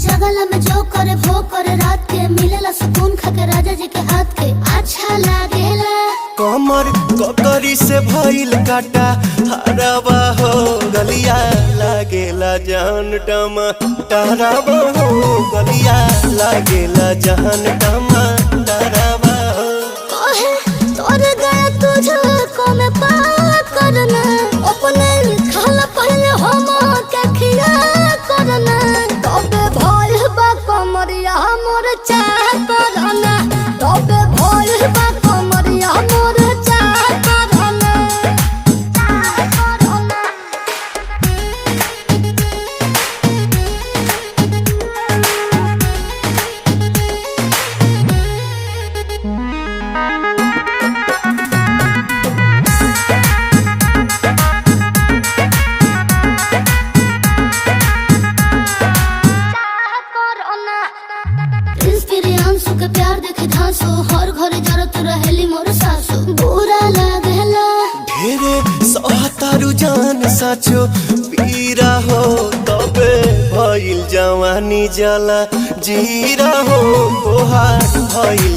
जगला में जो करे वो करे रात के मिलेला सुकून खाके राजा जी के हाथ के अच्छा लागेला। कमर ककरी से भइल काटा हराबा हो गलिया लागेला जान टमा डराबा हो गलिया लागेला जान टमा डराबा हो। कहे तोर गया तुझको मैं पार करना अपने खाला पहले हम के खिया करना तबे भइल बा कमरिया मोर चाह करना तबे भइल बा कमरिया मोर चाह करना चाह करना। प्रियांशु के प्यार देखे धांसो हर घरे जरत रहेली मोर सासु बुरा लागेला। ढेरे सहतारू जान साचो पीरा हो तबे भइल जवानी जला जीरा हो तोहार भइल